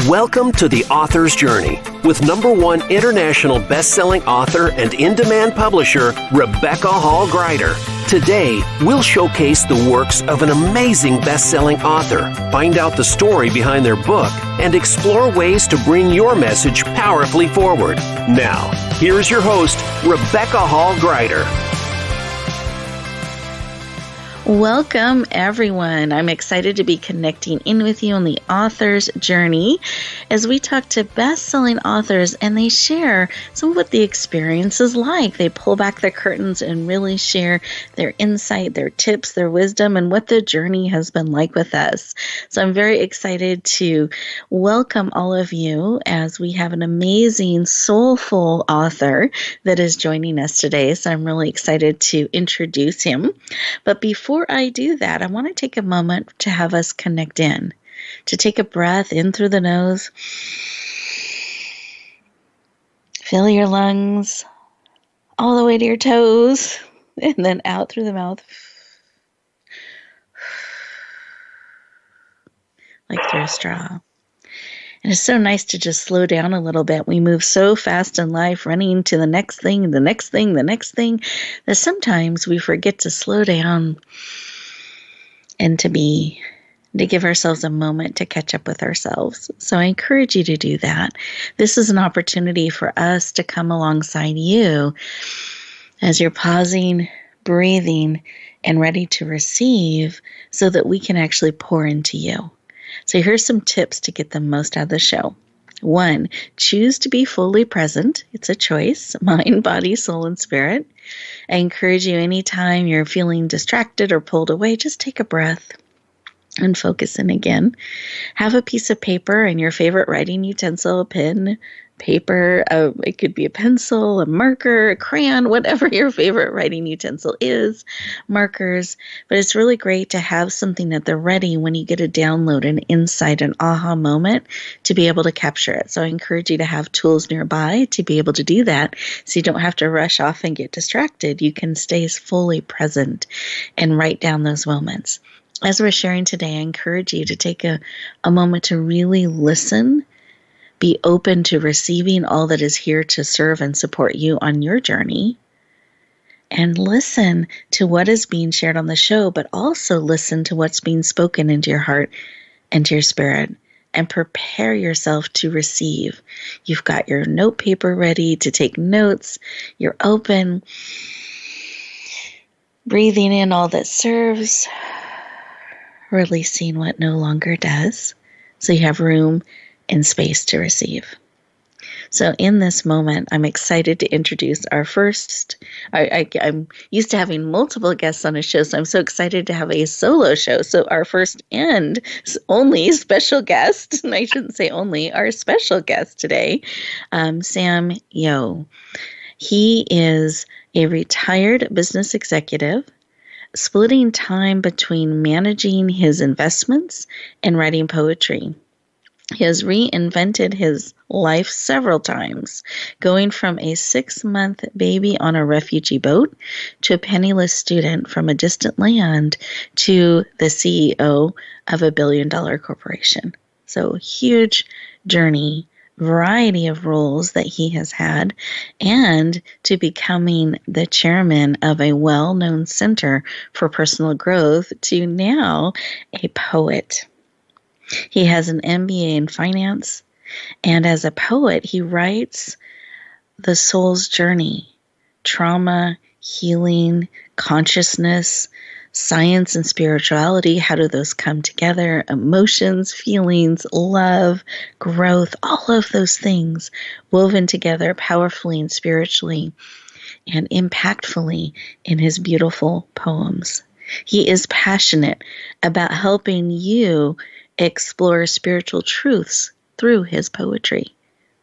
Welcome to The Author's Journey with #1 international best-selling author and in-demand publisher, Rebecca Hall-Gruyter. Today, we'll showcase the works of an amazing best-selling author, find out the story behind their book, and explore ways to bring your message powerfully forward. Now, here's your host, Rebecca Hall-Gruyter. Welcome, everyone. I'm excited to be connecting in with you on the author's journey as we talk to best-selling authors and they share some of what the experience is like. They pull back the curtains and really share their insight, their tips, their wisdom, and what the journey has been like with us. So I'm very excited to welcome all of you as we have an amazing, soulful author that is joining us today. So I'm really excited to introduce him. But before I do that, I want to take a moment to have us connect in, to take a breath in through the nose, fill your lungs all the way to your toes, and then out through the mouth, like through a straw. And it's so nice to just slow down a little bit. We move so fast in life, running to the next thing, the next thing, the next thing, that sometimes we forget to slow down and to give ourselves a moment to catch up with ourselves. So I encourage you to do that. This is an opportunity for us to come alongside you as you're pausing, breathing, and ready to receive so that we can actually pour into you. So here's some tips to get the most out of the show. 1, choose to be fully present. It's a choice, mind, body, soul, and spirit. I encourage you anytime you're feeling distracted or pulled away, just take a breath and focus in again. Have a piece of paper and your favorite writing utensil, a pen, paper, it could be a pencil, a marker, a crayon, whatever your favorite writing utensil is, markers. But it's really great to have something at the ready when you get a download, an insight, an aha moment to be able to capture it. So I encourage you to have tools nearby to be able to do that so you don't have to rush off and get distracted. You can stay fully present and write down those moments. As we're sharing today, I encourage you to take a moment to really listen. Be open to receiving all that is here to serve and support you on your journey. And listen to what is being shared on the show, but also listen to what's being spoken into your heart and to your spirit. And prepare yourself to receive. You've got your note paper ready to take notes. You're open. Breathing in all that serves. Releasing what no longer does. So you have room and space to receive. So in this moment, I'm excited to introduce our first, I'm used to having multiple guests on a show, so I'm so excited to have a solo show. So our first and only special guest, and I shouldn't say only, our special guest today, Sam Yau. He is a retired business executive, splitting time between managing his investments and writing poetry. He has reinvented his life several times, going from a 6-month baby on a refugee boat to a penniless student from a distant land to the CEO of a billion-dollar corporation. So huge journey, variety of roles that he has had, and to becoming the chairman of a well-known center for personal growth to now a poet. He has an MBA in finance, and as a poet, he writes the soul's journey, trauma, healing, consciousness, science and spirituality. How do those come together? Emotions, feelings, love, growth, all of those things woven together powerfully and spiritually and impactfully in his beautiful poems. He is passionate about helping you explore spiritual truths through his poetry.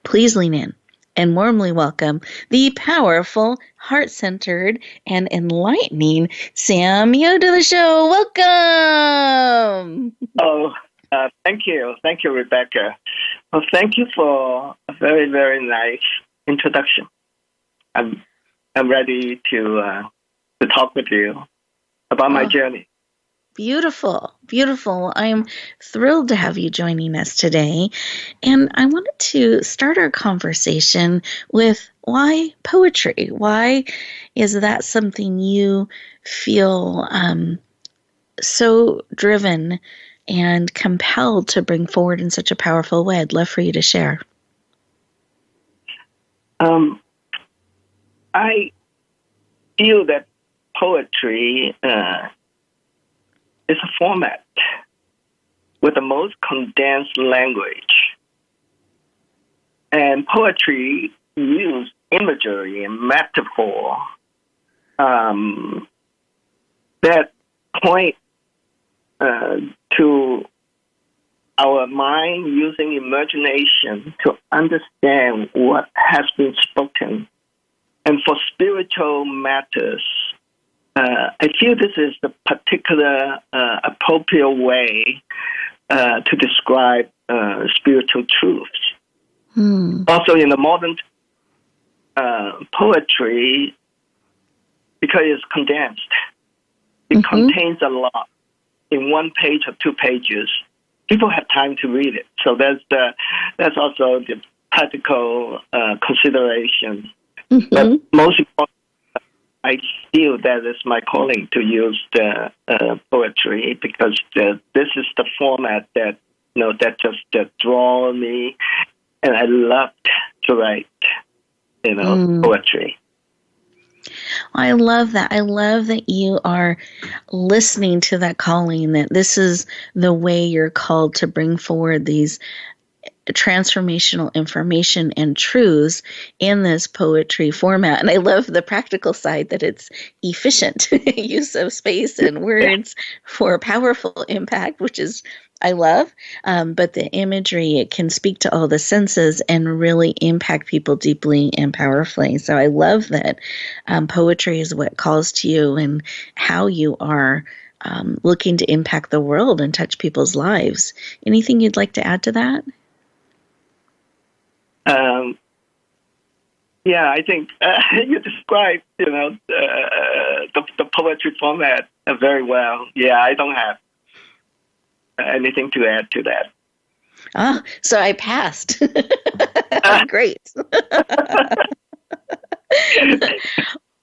Please lean in and warmly welcome the powerful, heart-centered, and enlightening Sam Yau to the show. Welcome! Thank you. Thank you, Rebecca. Well, thank you for a very, very nice introduction. I'm ready to talk with you about my journey. Beautiful, beautiful. I am thrilled to have you joining us today. And I wanted to start our conversation with why poetry? Why is that something you feel so driven and compelled to bring forward in such a powerful way? I'd love for you to share. I feel that poetry is a format with the most condensed language. And poetry uses imagery and metaphor that point to our mind using imagination to understand what has been spoken. And for spiritual matters, I feel this is the particular appropriate way to describe spiritual truths. Also, in the modern poetry, because it's condensed, it contains a lot in one page or 2 pages. People have time to read it, so that's also the practical consideration. But most important, I feel that it's my calling to use the poetry because this is the format that that draws me, and I love to write, poetry. I love that. I love that you are listening to that calling, that this is the way you're called to bring forward these transformational information and truths in this poetry format. And I love the practical side that it's efficient use of space and words for powerful impact, which is I love. But the imagery, it can speak to all the senses and really impact people deeply and powerfully. So I love that poetry is what calls to you and how you are looking to impact the world and touch people's lives. Anything you'd like to add to that? I think you described, the poetry format very well. Yeah, I don't have anything to add to that. Oh, so I passed. Great.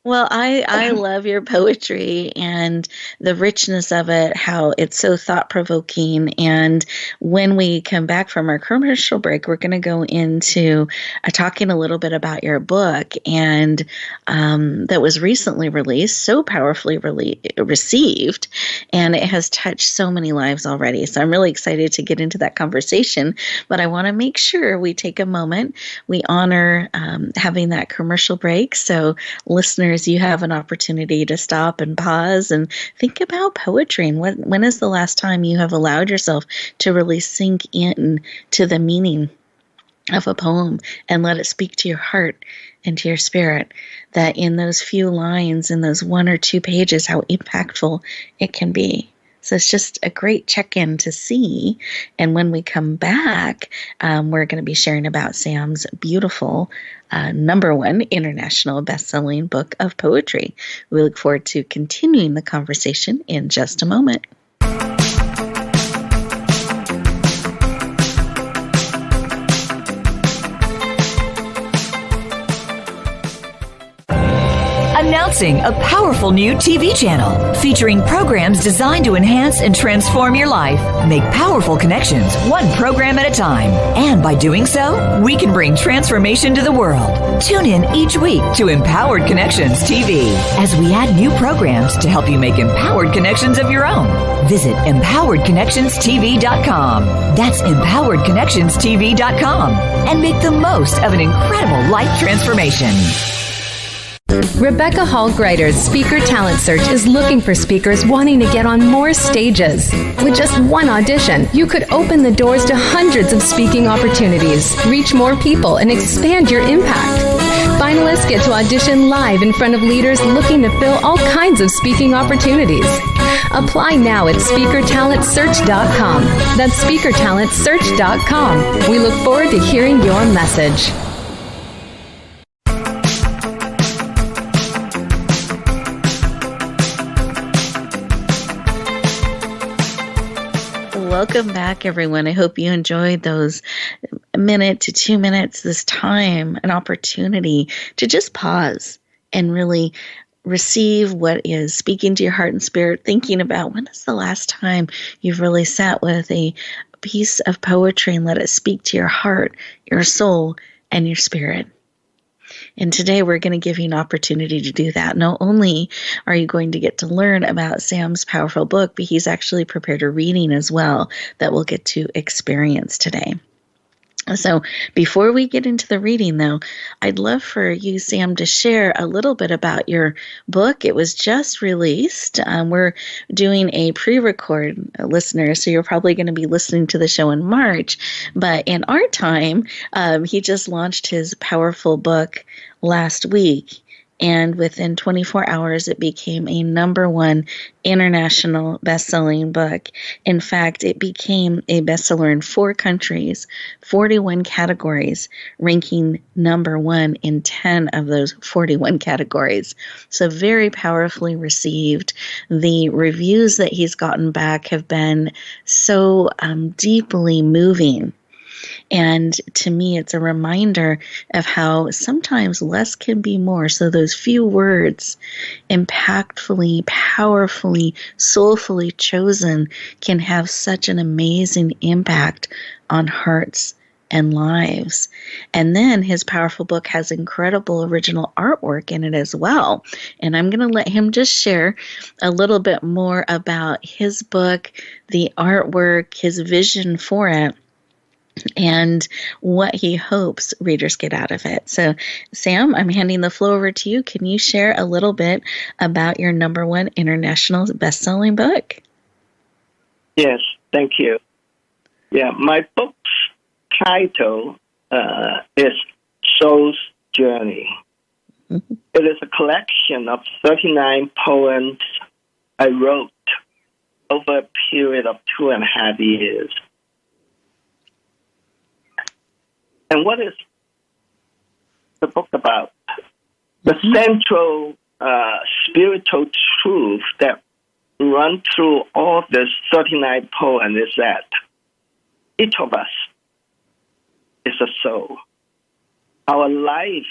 Well, I love your poetry and the richness of it, how it's so thought-provoking. And when we come back from our commercial break, we're going to go into talking a little bit about your book and that was recently released, so powerfully received, and it has touched so many lives already. So I'm really excited to get into that conversation, but I want to make sure we take a moment. We honor having that commercial break. So listeners, you have an opportunity to stop and pause and think about poetry. And when is the last time you have allowed yourself to really sink in to the meaning of a poem and let it speak to your heart and to your spirit? That in those few lines, in those 1 or 2 pages, how impactful it can be. So it's just a great check-in to see. And when we come back, we're going to be sharing about Sam's beautiful #1 international best-selling book of poetry. We look forward to continuing the conversation in just a moment. Announcing a powerful new TV channel featuring programs designed to enhance and transform your life. Make powerful connections, one program at a time. And by doing so, we can bring transformation to the world. Tune in each week to Empowered Connections TV as we add new programs to help you make empowered connections of your own. Visit empoweredconnectionstv.com. That's empoweredconnectionstv.com. And make the most of an incredible life transformation. Rebecca Hall Greider's Speaker Talent Search is looking for speakers wanting to get on more stages. With just one audition, you could open the doors to hundreds of speaking opportunities, reach more people, and expand your impact. Finalists get to audition live in front of leaders looking to fill all kinds of speaking opportunities. Apply now at speakertalentsearch.com. That's speakertalentsearch.com. We look forward to hearing your message. welcome back, everyone. I hope you enjoyed those minute to 2 minutes, this time, an opportunity to just pause and really receive what is speaking to your heart and spirit, thinking about when is the last time you've really sat with a piece of poetry and let it speak to your heart, your soul, and your spirit. And today we're going to give you an opportunity to do that. Not only are you going to get to learn about Sam's powerful book, but he's actually prepared a reading as well that we'll get to experience today. So before we get into the reading, though, I'd love for you, Sam, to share a little bit about your book. It was just released. We're doing a pre-record, listener, so you're probably going to be listening to the show in March. But in our time, he just launched his powerful book last week. And within 24 hours, it became a #1 international best-selling book. In fact, it became a bestseller in 4 countries, 41 categories, ranking #1 in 10 of those 41 categories. So very powerfully received. The reviews that he's gotten back have been so deeply moving. And to me, it's a reminder of how sometimes less can be more. So those few words, impactfully, powerfully, soulfully chosen, can have such an amazing impact on hearts and lives. And then his powerful book has incredible original artwork in it as well. And I'm going to let him just share a little bit more about his book, the artwork, his vision for it, and what he hopes readers get out of it. So, Sam, I'm handing the floor over to you. Can you share a little bit about your #1 international best-selling book? Yes, thank you. Yeah, my book's title is Soul's Journey. Mm-hmm. It is a collection of 39 poems I wrote over a period of 2.5 years. And what is the book about? The central spiritual truth that runs through all the 39 poems is that each of us is a soul. Our life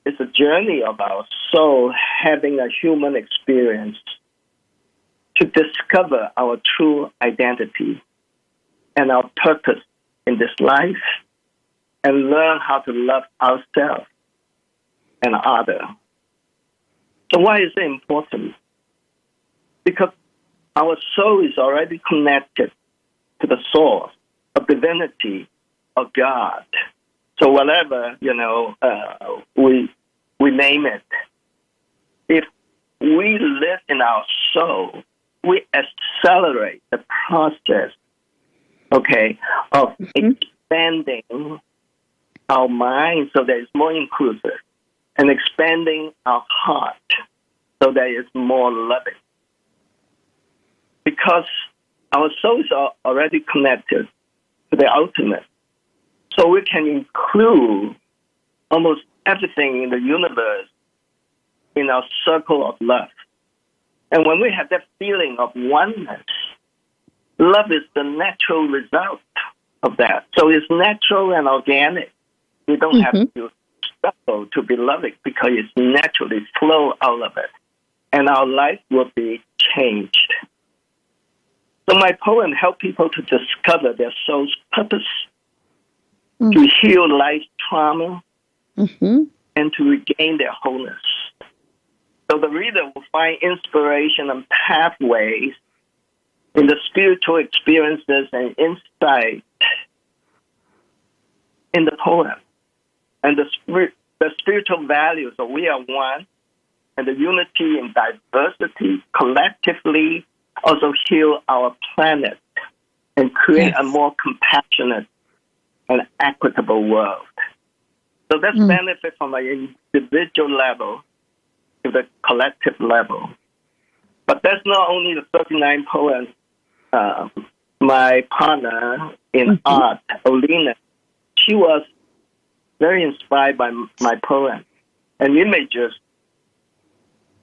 is a journey of our soul having a human experience to discover our true identity and our purpose in this life, and learn how to love ourselves and others. So why is it important? Because our soul is already connected to the source of divinity of God. So whatever, we name it, if we live in our soul, we accelerate the process, of expanding our mind so that it's more inclusive, and expanding our heart so that it's more loving. Because our souls are already connected to the ultimate. So we can include almost everything in the universe in our circle of love. And when we have that feeling of oneness, love is the natural result of that. So it's natural and organic. We don't have to struggle to be loving because it's naturally flow out of it. And our life will be changed. So my poem help people to discover their soul's purpose, to heal life's trauma, and to regain their wholeness. So the reader will find inspiration and pathways in the spiritual experiences and insight in the poem. And the spiritual values of we are one, and the unity and diversity collectively also heal our planet and create a more compassionate and equitable world. So that's benefit from an individual level to the collective level. But that's not only the 39 poems. My partner in art, Olina, she was very inspired by my poem. And images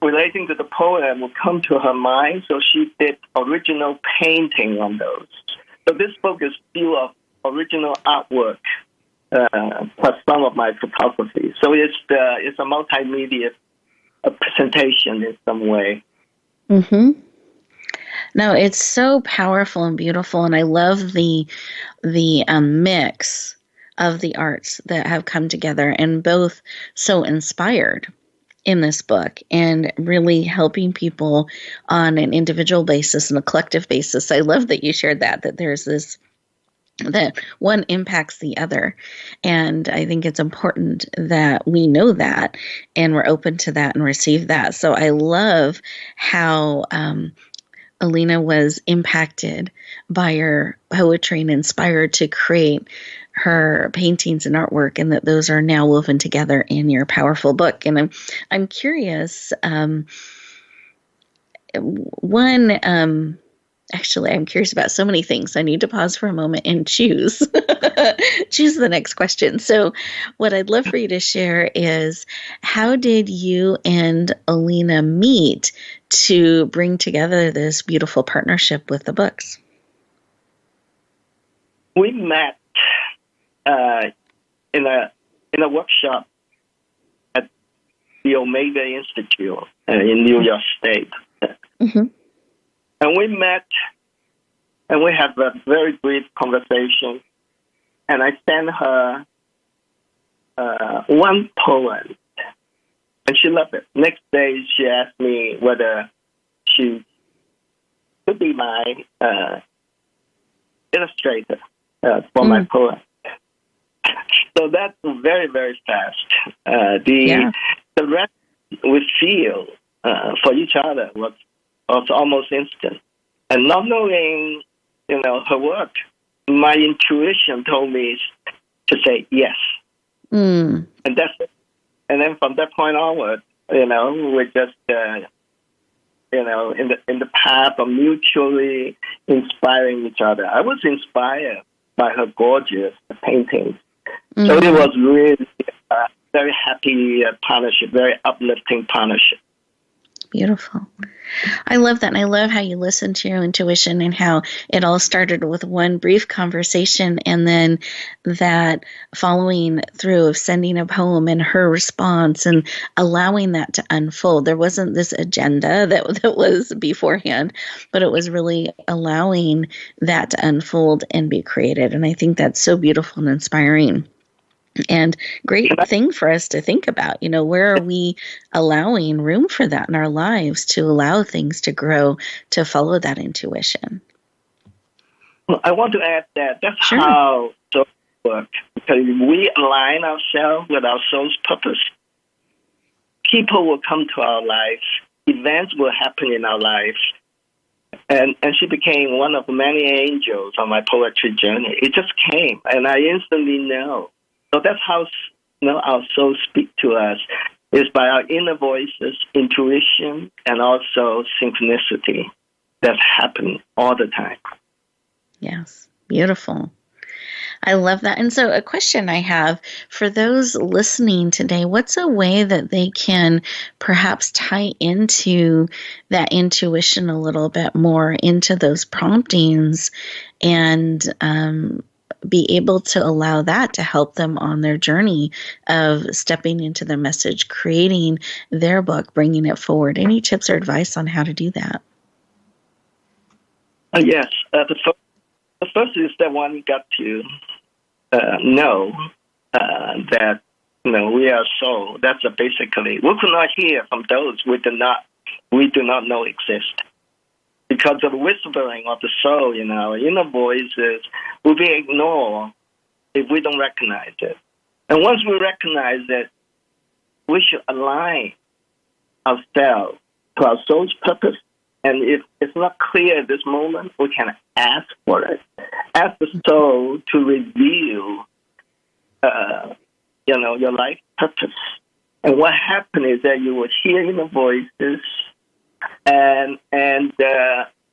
relating to the poem would come to her mind, so she did original painting on those. So this book is full of original artwork, plus some of my photography. So it's a multimedia presentation in some way. Mm-hmm. No, it's so powerful and beautiful, and I love the mix of the arts that have come together and both so inspired in this book and really helping people on an individual basis and a collective basis. I love that you shared that there's this, that one impacts the other. And I think it's important that we know that and we're open to that and receive that. So I love how Alina was impacted by your poetry and inspired to create her paintings and artwork, and that those are now woven together in your powerful book. And I'm curious, actually, I'm curious about so many things. I need to pause for a moment and choose the next question. So what I'd love for you to share is, how did you and Alina meet to bring together this beautiful partnership with the books? We met in a workshop at the Omega Institute in New York State. Mm-hmm. And we met, and we had a very brief conversation. And I sent her one poem, and she loved it. Next day, she asked me whether she could be my illustrator for my poem. So that's very, very fast. The rest we feel for each other was almost instant. And not knowing, her work, my intuition told me to say yes. And that's it. And then from that point onward, we're just, in the path of mutually inspiring each other. I was inspired by her gorgeous paintings. So it was really a very happy partnership, very uplifting partnership. Beautiful. I love that. And I love how you listen to your intuition and how it all started with one brief conversation and then that following through of sending a poem and her response and allowing that to unfold. There wasn't this agenda that was beforehand, but it was really allowing that to unfold and be created. And I think that's so beautiful and inspiring. And great thing for us to think about, where are we allowing room for that in our lives to allow things to grow, to follow that intuition? Well, I want to add that that's Sure. how souls work. Because we align ourselves with our soul's purpose. People will come to our life. Events will happen in our life. And she became one of many angels on my poetry journey. It just came, and I instantly know. So that's how our souls speak to us, is by our inner voices, intuition, and also synchronicity that's happening all the time. Yes, beautiful. I love that. And so a question I have for those listening today, what's a way that they can perhaps tie into that intuition a little bit more, into those promptings, and be able to allow that to help them on their journey of stepping into their message, creating their book, bringing it forward? Any tips or advice on how to do that? Yes. The first is that one got to know that we are soul. That's basically, we could not hear from those we do not know exist. Because of the whispering of the soul, our inner voices will be ignored if we don't recognize it. And once we recognize it, we should align ourselves to our soul's purpose. And if it's not clear at this moment, we can ask for it. Ask the soul to reveal, your life purpose. And what happens is that you will hear inner voices, and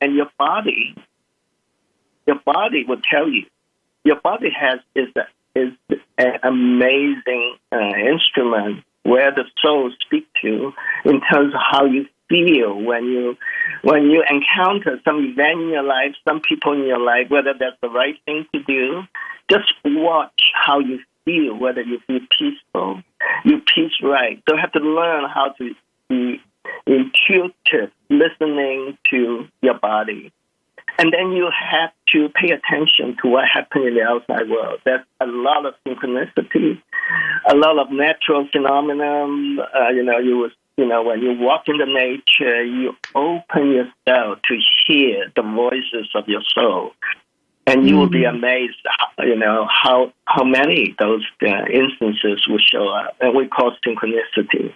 your body will tell you. Your body is an amazing instrument where the soul speaks to in terms of how you feel when you encounter some event in your life, some people in your life, whether that's the right thing to do. Just watch how you feel, whether you feel peaceful, you peace right. So you have to learn how to be intuitive, listening to your body. And then you have to pay attention to what happens in the outside world. There's a lot of synchronicity, a lot of natural phenomenon. When you walk in the nature, you open yourself to hear the voices of your soul. And you will be amazed, how many those instances will show up. And we call synchronicity.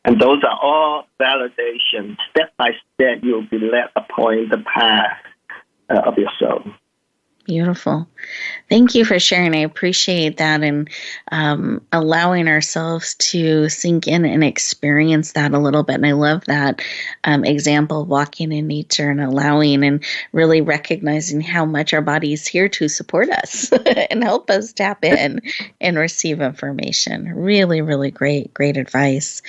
And those are all validations. Step by step, you'll be led upon the path of your soul. Beautiful. Thank you for sharing. I appreciate that, and allowing ourselves to sink in and experience that a little bit. And I love that example of walking in nature and allowing and really recognizing how much our body is here to support us and help us tap in and receive information. Really, really great advice.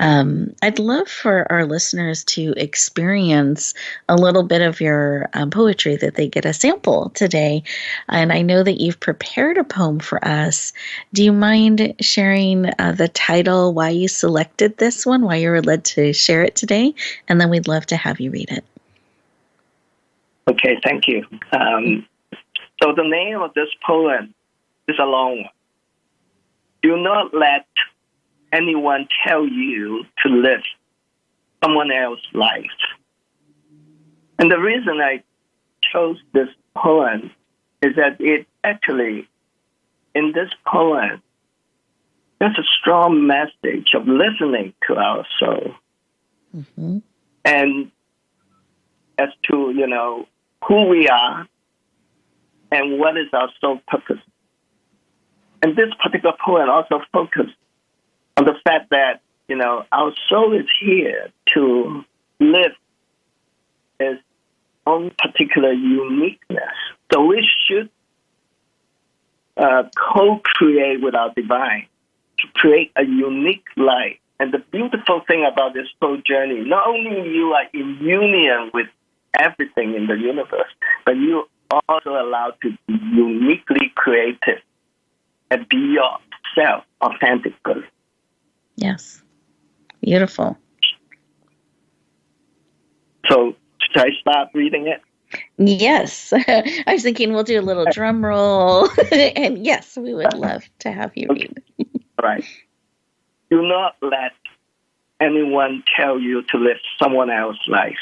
I'd love for our listeners to experience a little bit of your poetry, that they get a sample today. And I know that you've prepared a poem for us. Do you mind sharing the title, why you selected this one, why you were led to share it today? And then we'd love to have you read it. Okay, thank you. So the name of this poem is a long one. Do not let anyone tell you to live someone else's life. And the reason I chose this poem is that it actually, in this poem, there's a strong message of listening to our soul. Mm-hmm. And as to, who we are and what is our soul purpose. And this particular poem also focuses on the fact that, our soul is here to live its own particular uniqueness. So we should co-create with our divine to create a unique life. And the beautiful thing about this soul journey, not only you are in union with everything in the universe, but you are also allowed to be uniquely creative and be yourself authentically. Yes. Beautiful. So should I start reading it? Yes. I was thinking we'll do a little drum roll. And yes, we would love to have you read. All right. Do not let anyone tell you to live someone else's life.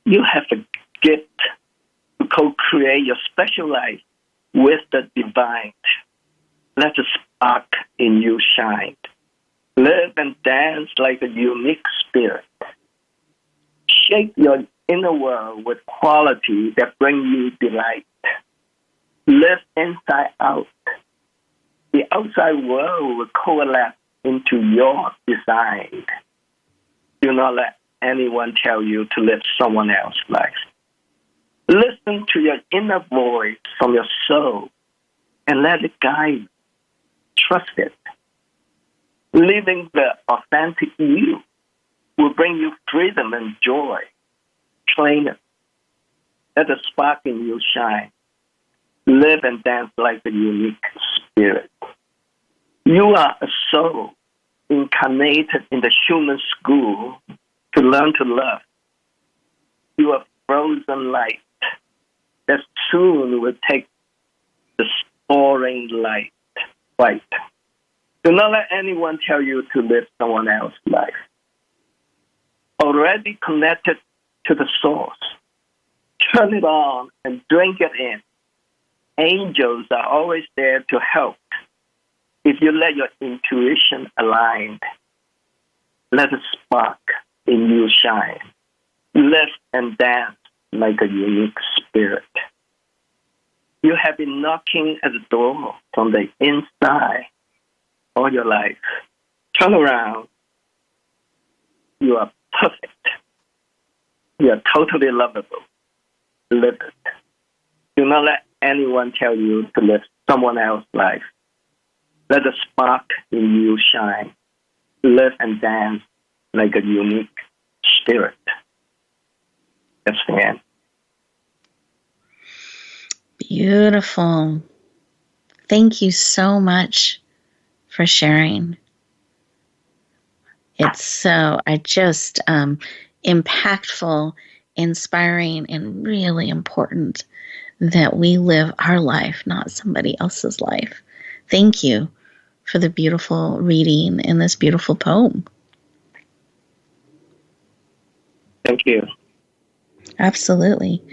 You have a gift to co-create your special life with the divine. Let the spark in you shine. Live and dance like a unique spirit. Shape your inner world with quality that bring you delight. Live inside out. The outside world will coalesce into your design. Do not let anyone tell you to live someone else's life. Listen to your inner voice from your soul and let it guide you. Trust it. Living the authentic you will bring you freedom and joy. Claim it. Let the spark in you shine. Live and dance like a unique spirit. You are a soul incarnated in the human school to learn to love. You are frozen light that soon will take the soaring light white. Do not let anyone tell you to live someone else's life. Already connected to the source, turn it on and drink it in. Angels are always there to help if you let your intuition align. Let the spark in you shine. Live and dance like a unique spirit. You have been knocking at the door from the inside all your life. Turn around. You are perfect. You are totally lovable. Live it. Do not let anyone tell you to live someone else's life. Let the spark in you shine. Live and dance like a unique spirit. That's the end. Beautiful. Thank you so much for sharing. It's so, impactful, inspiring, and really important that we live our life, not somebody else's life. Thank you for the beautiful reading in this beautiful poem. Thank you. Absolutely.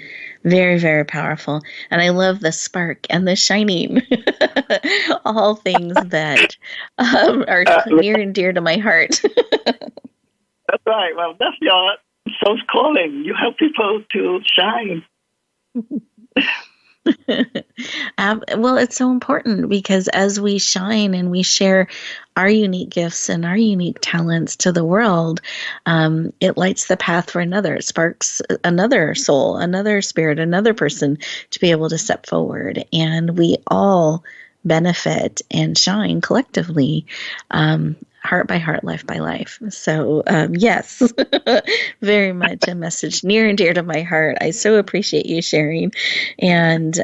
Very, very powerful. And I love the spark and the shining. All things that are near and dear to my heart. That's right. Well, that's your soul's calling. You help people to shine. Well, it's so important because as we shine and we share our unique gifts and our unique talents to the world, it lights the path for another. It sparks another soul, another spirit, another person to be able to step forward. And we all benefit and shine collectively, heart by heart, life by life. So, yes, very much a message near and dear to my heart. I so appreciate you sharing. And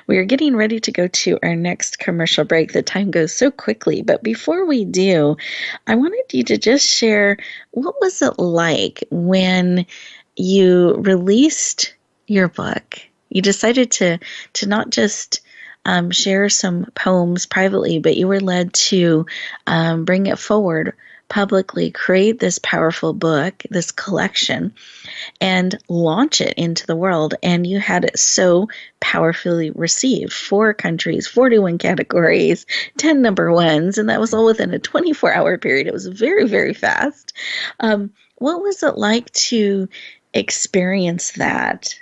we are getting ready to go to our next commercial break. The time goes so quickly, but before we do, I wanted you to just share, what was it like when you released your book? You decided to not just share some poems privately, but you were led to bring it forward publicly, create this powerful book, this collection, and launch it into the world. And you had it so powerfully received. 4 countries, 41 categories, 10 number ones, and that was all within a 24-hour period. It was very, very fast. What was it like to experience that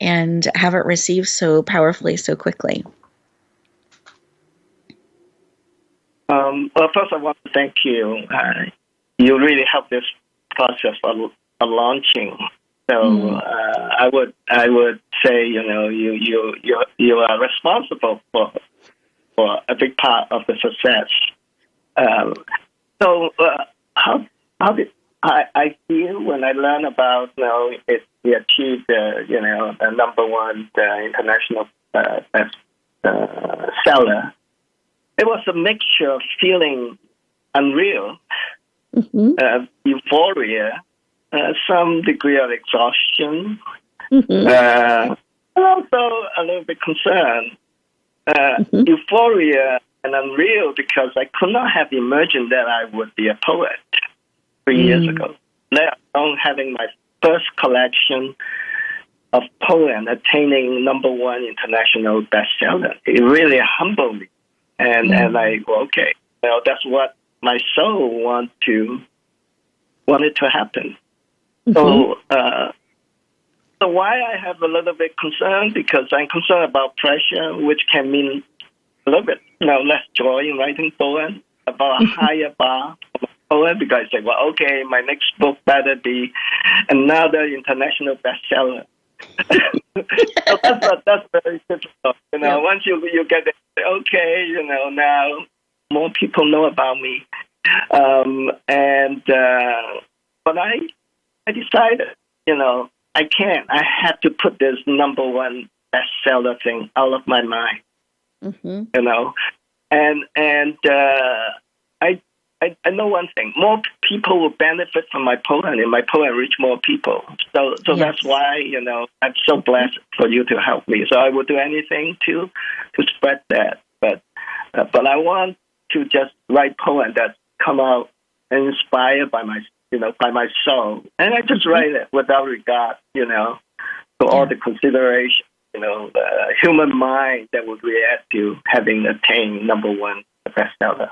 and have it received so powerfully, so quickly? Well, first I want to thank you. You really helped this process of launching. So I would say, you are responsible for a big part of the success. How did I feel when I learned about we achieved the number one international seller? It was a mixture of feeling unreal, euphoria, some degree of exhaustion, and also a little bit concerned. Euphoria and unreal because I could not have imagined that I would be a poet 3 years ago, let alone having my first collection of poems attaining number one international bestseller. It really humbled me. And okay, that's what my soul wanted to happen. So why I have a little bit concern, because I'm concerned about pressure, which can mean a little bit less joy in writing poem, about a higher bar for a poem, because I say, well, okay, my next book better be another international bestseller. So that's very difficult. Once you get it, okay, now more people know about me. But I decided, I can't. I had to put this number one bestseller thing out of my mind. I know one thing: more people will benefit from my poem, and my poem reach more people. So yes. That's why I'm so blessed for you to help me. So I will do anything to spread that. But I want to just write poem that come out inspired by my soul, and I just write it without regard to all the consideration, the human mind that would react to having attained number one bestseller.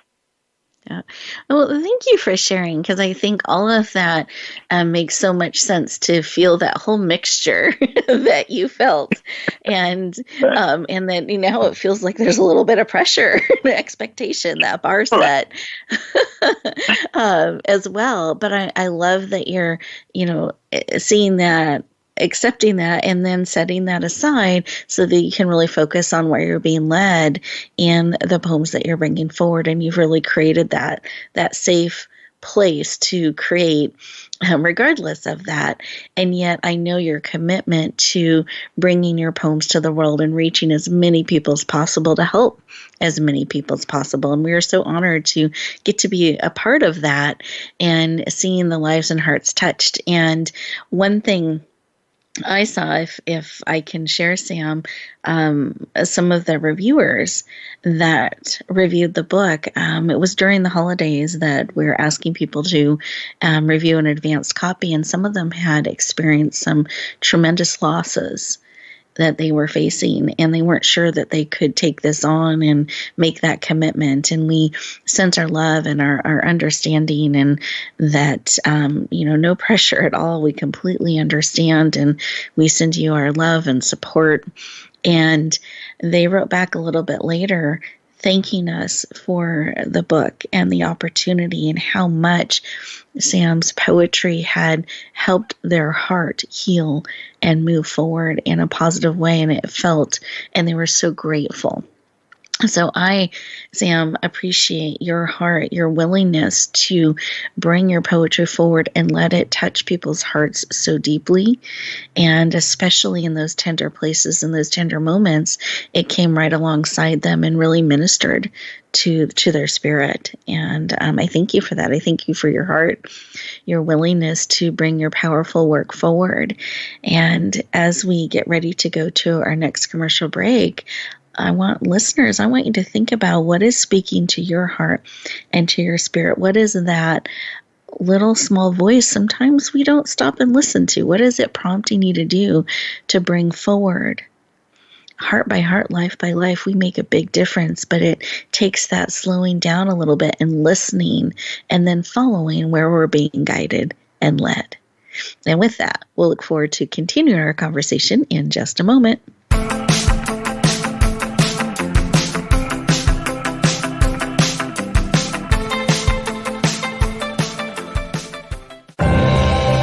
Yeah. Well, thank you for sharing, because I think all of that makes so much sense, to feel that whole mixture that you felt, and then how it feels like there's a little bit of pressure, expectation, that bar set as well. But I love that you're seeing that, accepting that, and then setting that aside so that you can really focus on where you're being led and the poems that you're bringing forward. And you've really created that safe place to create regardless of that. And yet I know your commitment to bringing your poems to the world and reaching as many people as possible to help as many people as possible. And we are so honored to get to be a part of that and seeing the lives and hearts touched. And one thing I saw, if I can share, Sam, some of the reviewers that reviewed the book, it was during the holidays that we were asking people to review an advanced copy, and some of them had experienced some tremendous losses that they were facing, and they weren't sure that they could take this on and make that commitment. And we sense our love and our understanding, and that, no pressure at all. We completely understand, and we send you our love and support. And they wrote back a little bit later, thanking us for the book and the opportunity, and how much Sam's poetry had helped their heart heal and move forward in a positive way. And and they were so grateful. So I, Sam, appreciate your heart, your willingness to bring your poetry forward and let it touch people's hearts so deeply. And especially in those tender places, in those tender moments, it came right alongside them and really ministered to their spirit. And I thank you for that. I thank you for your heart, your willingness to bring your powerful work forward. And as we get ready to go to our next commercial break, I want you to think about what is speaking to your heart and to your spirit. What is that little small voice sometimes we don't stop and listen to? What is it prompting you to do to bring forward? Heart by heart, life by life, we make a big difference, but it takes that slowing down a little bit and listening, and then following where we're being guided and led. And with that, we'll look forward to continuing our conversation in just a moment.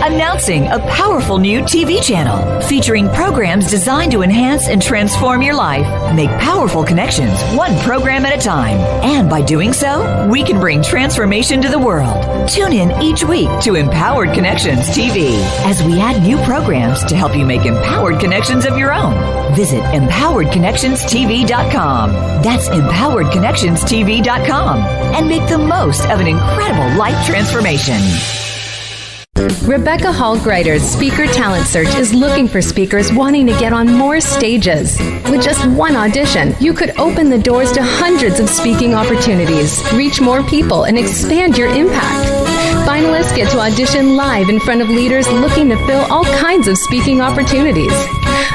Announcing a powerful new TV channel featuring programs designed to enhance and transform your life. Make powerful connections, one program at a time. And by doing so, we can bring transformation to the world. Tune in each week to Empowered Connections TV as we add new programs to help you make empowered connections of your own. Visit empoweredconnectionstv.com. That's empoweredconnectionstv.com. And make the most of an incredible life transformation. Rebecca Hall Greider's Speaker Talent Search is looking for speakers wanting to get on more stages. With just one audition, you could open the doors to hundreds of speaking opportunities, reach more people, and expand your impact. Finalists get to audition live in front of leaders looking to fill all kinds of speaking opportunities.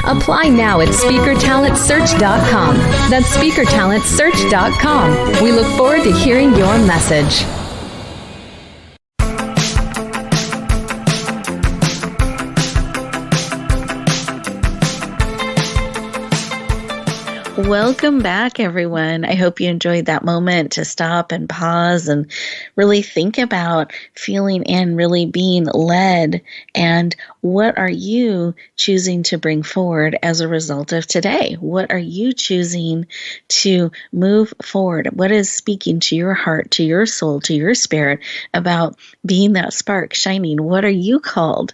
Apply now at speakertalentsearch.com. That's speakertalentsearch.com. We look forward to hearing your message. Welcome back, everyone. I hope you enjoyed that moment to stop and pause and really think about feeling and really being led. And what are you choosing to bring forward as a result of today? What are you choosing to move forward? What is speaking to your heart, to your soul, to your spirit about being that spark shining? What are you called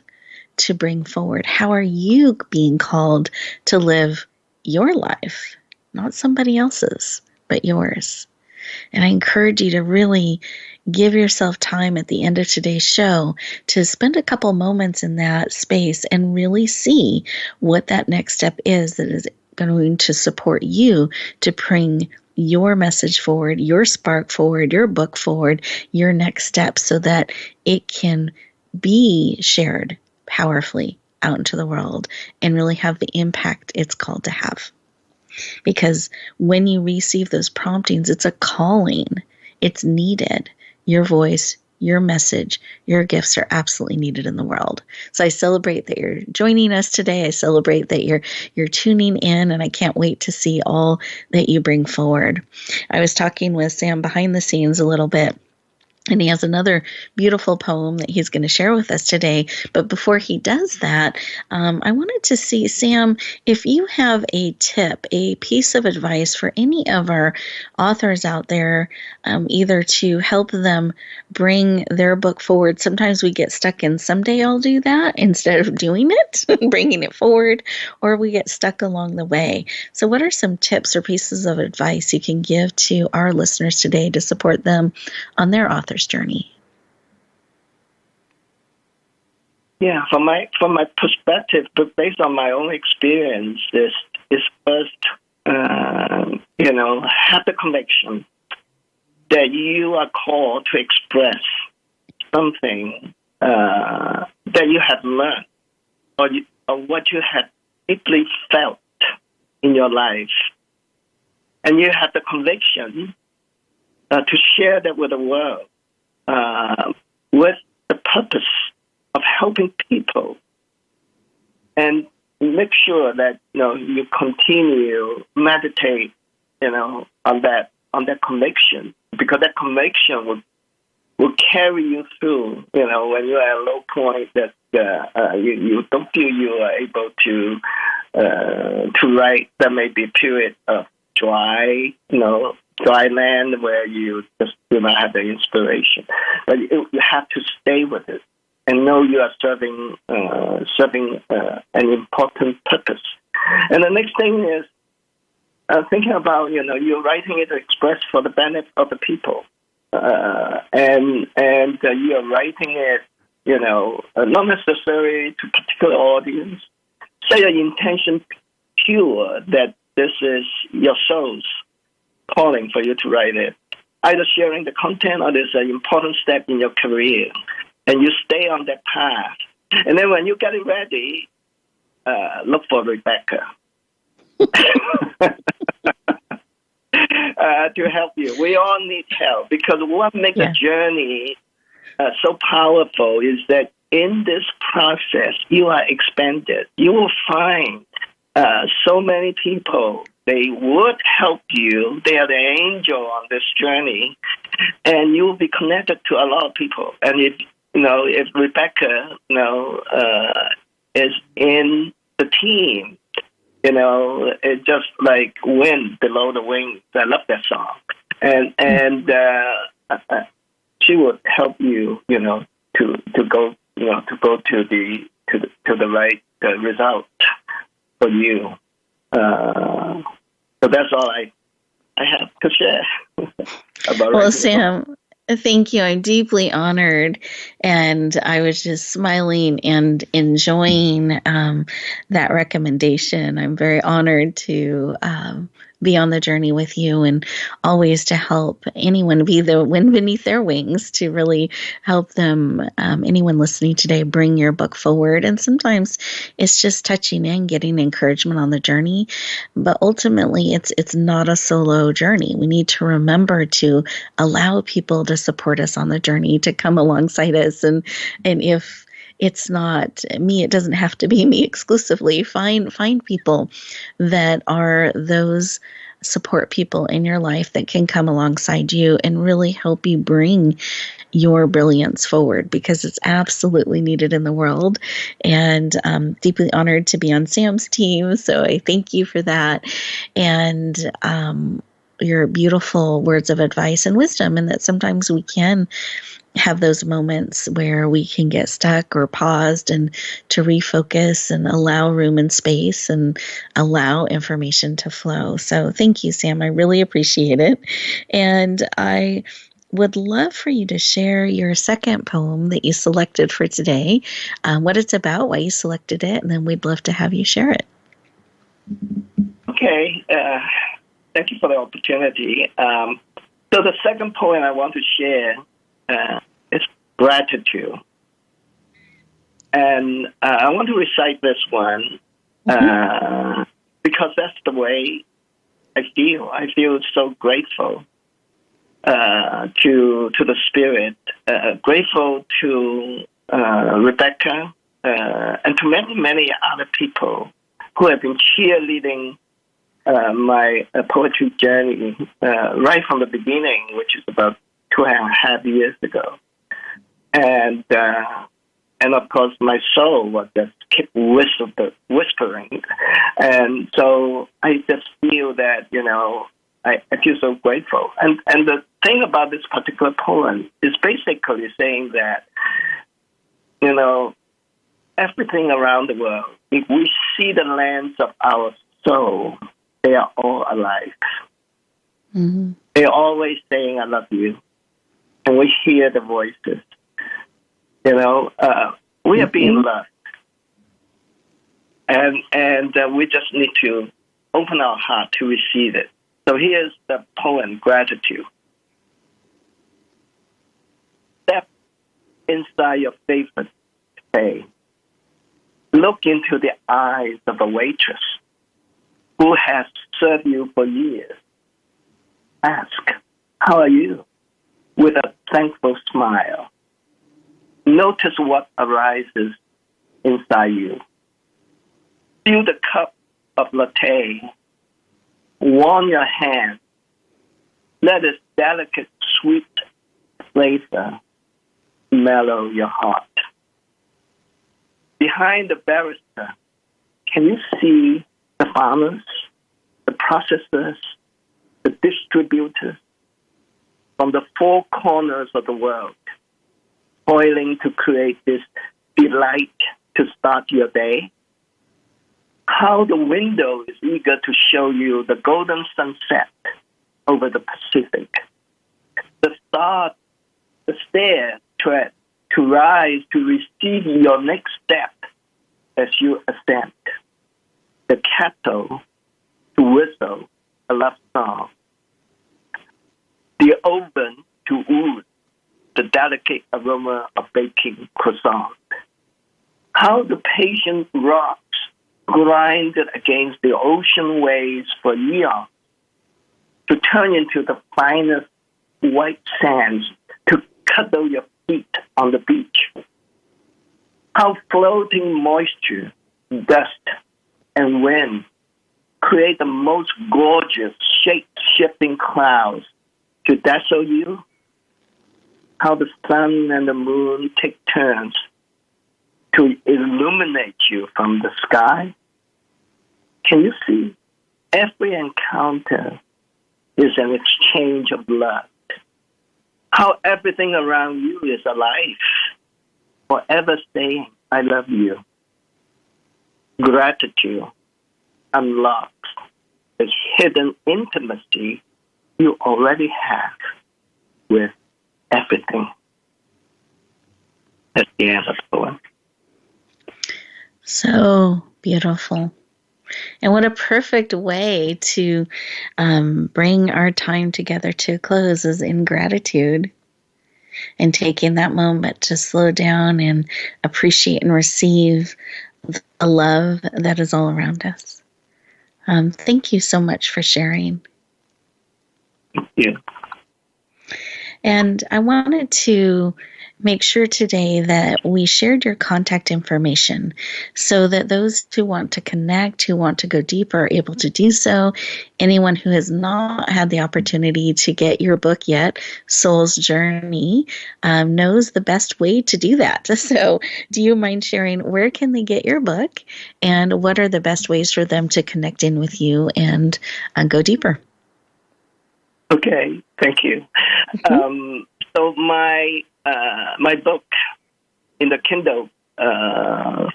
to bring forward? How are you being called to live your life? Not somebody else's, but yours. And I encourage you to really give yourself time at the end of today's show to spend a couple moments in that space and really see what that next step is that is going to support you to bring your message forward, your spark forward, your book forward, your next step, so that it can be shared powerfully out into the world and really have the impact it's called to have. Because when you receive those promptings, it's a calling. It's needed. Your voice, your message, your gifts are absolutely needed in the world. So I celebrate that you're joining us today. I celebrate that you're tuning in, and I can't wait to see all that you bring forward. I was talking with Sam behind the scenes a little bit, And he has another beautiful poem that he's going to share with us today. But before he does that, I wanted to see, Sam, if you have a tip, a piece of advice for any of our authors out there, either to help them bring their book forward. Sometimes we get stuck in someday I'll do that instead of doing it, bringing it forward, or we get stuck along the way. So what are some tips or pieces of advice you can give to our listeners today to support them on their author's journey? Yeah, from my perspective, but based on my own experience, is first, have the conviction that you are called to express something that you have learned or what you have deeply felt in your life, and you have the conviction to share that with the world with the purpose of helping people, and make sure that you continue meditate on that conviction, because that conviction will carry you through when you're at a low point that you don't feel you are able to write. There may be a period of dry land where you just do not have the inspiration, but you have to stay with it and know you are serving an important purpose. And the next thing is thinking about you're writing it to express for the benefit of the people, and you're writing it not necessarily to a particular audience. Say your intention pure that this is your soul's calling for you to write it, either sharing the content or there's an important step in your career, and you stay on that path. And then when you get it ready, look for Rebecca to help you. We all need help, because what makes a journey so powerful is that in this process, you are expanded. You will find so many people. They would help you. They are the angel on this journey, and you will be connected to a lot of people. And if Rebecca, is in the team, it's just like wind below the wings. I love that song, and she would help you, to go to the right result for you. So that's all I have to share about. Well, Sam, thank you. I'm deeply honored, and I was just smiling and enjoying that recommendation. I'm very honored to be on the journey with you, and always to help anyone be the wind beneath their wings, to really help them, anyone listening today, bring your book forward. And sometimes it's just touching in, getting encouragement on the journey, but ultimately it's not a solo journey. We need to remember to allow people to support us on the journey, to come alongside us, and if it's not me, it doesn't have to be me exclusively. Find people that are those support people in your life that can come alongside you and really help you bring your brilliance forward, because it's absolutely needed in the world. And I'm deeply honored to be on Sam's team, so I thank you for that. And your beautiful words of advice and wisdom, and that sometimes we can have those moments where we can get stuck or paused, and to refocus and allow room and space and allow information to flow. So thank you, Sam. I really appreciate it. And I would love for you to share your second poem that you selected for today, what it's about, why you selected it, and then we'd love to have you share it. Okay. Thank you for the opportunity. So the second poem I want to share is gratitude. And I want to recite this one because that's the way I feel. I feel so grateful to the Spirit, grateful to Rebecca, and to many, many other people who have been cheerleading my poetry journey right from the beginning, which is about 2.5 years ago. And of course, my soul was just keep whispering. And so I just feel that, I feel so grateful. And the thing about this particular poem is basically saying that, everything around the world, if we see the lens of our soul, they are all alive. Mm-hmm. They're always saying, I love you. And we hear the voices. We are being loved. And we just need to open our heart to receive it. So here's the poem, Gratitude. Step inside your favorite cafe. Look into the eyes of a waitress who has served you for years. Ask, how are you? With a thankful smile. Notice what arises inside you. Fill the cup of latte. Warm your hand. Let its delicate, sweet flavor mellow your heart. Behind the barrister, can you see the farmers, the processors, the distributors from the four corners of the world, toiling to create this delight to start your day? How the window is eager to show you the golden sunset over the Pacific. The stair tread to rise to receive your next step as you ascend. The kettle to whistle a love song. The oven to ooze the delicate aroma of baking croissant. How the patient rocks grinded against the ocean waves for eons to turn into the finest white sands to cuddle your feet on the beach. How floating moisture, dust, and wind create the most gorgeous shape-shifting clouds to dazzle you. How the sun and the moon take turns to illuminate you from the sky. Can you see? Every encounter is an exchange of love. How everything around you is alive, forever saying, I love you. Gratitude unlocks the hidden intimacy you already have with everything. That's the end of the poem. So beautiful. And what a perfect way to bring our time together to a close is in gratitude and taking that moment to slow down and appreciate and receive the love that is all around us. Thank you so much for sharing. Thank you. And I wanted to make sure today that we shared your contact information so that those who want to connect, who want to go deeper, are able to do so. Anyone who has not had the opportunity to get your book yet, Soul's Journey, knows the best way to do that. So do you mind sharing where can they get your book and what are the best ways for them to connect in with you and go deeper? Okay, thank you. Mm-hmm. So my book in the Kindle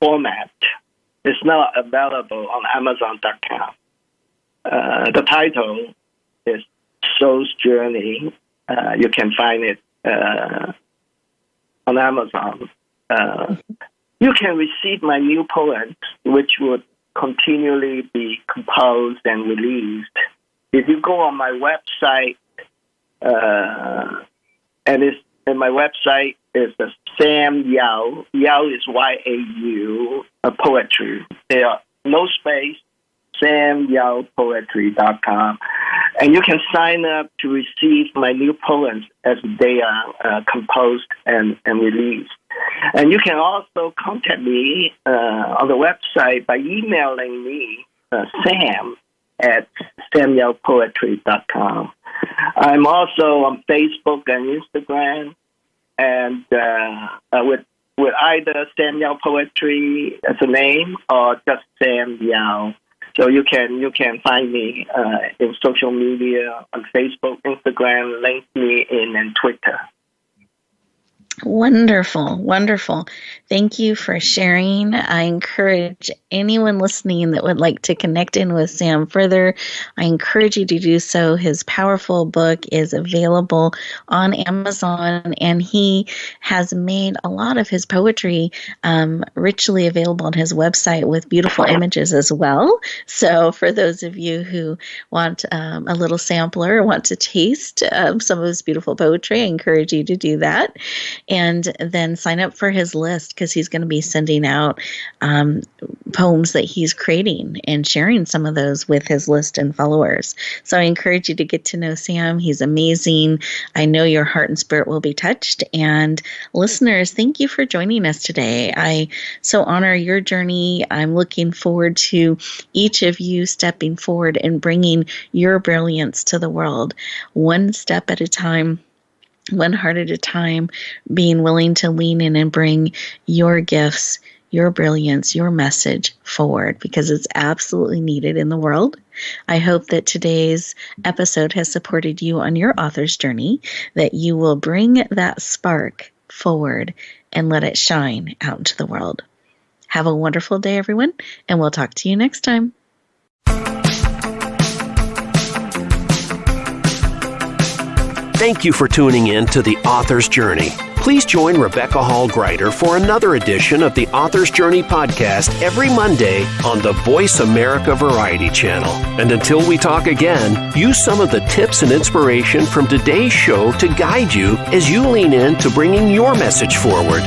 format is now available on Amazon.com. The title is Soul's Journey. You can find it on Amazon. You can receive my new poems, which would continually be composed and released. If you go on my website, and my website is the Sam Yau. Yau is Y-A-U, poetry. There are no space, samyaupoetry.com. And you can sign up to receive my new poems as they are composed and released. And you can also contact me on the website by emailing me, Sam@samyaupoetry.com. I'm also on Facebook and Instagram, and with either Sam Yau Poetry as a name or just Sam Yau. So you can find me in social media on Facebook, Instagram, LinkedIn, and Twitter. Wonderful, wonderful. Thank you for sharing. I encourage anyone listening that would like to connect in with Sam further, I encourage you to do so. His powerful book is available on Amazon, and he has made a lot of his poetry richly available on his website with beautiful images as well. So for those of you who want a little sampler, want to taste some of his beautiful poetry, I encourage you to do that. And then sign up for his list, because he's going to be sending out poems that he's creating and sharing some of those with his list and followers. So I encourage you to get to know Sam. He's amazing. I know your heart and spirit will be touched. And listeners, thank you for joining us today. I so honor your journey. I'm looking forward to each of you stepping forward and bringing your brilliance to the world, one step at a time, one heart at a time, being willing to lean in and bring your gifts, your brilliance, your message forward, because it's absolutely needed in the world. I hope that today's episode has supported you on your author's journey, that you will bring that spark forward and let it shine out into the world. Have a wonderful day, everyone, and we'll talk to you next time. Thank you for tuning in to The Author's Journey. Please join Rebecca Hall-Greider for another edition of the Author's Journey podcast every Monday on the Voice America Variety Channel. And until we talk again, use some of the tips and inspiration from today's show to guide you as you lean in to bringing your message forward.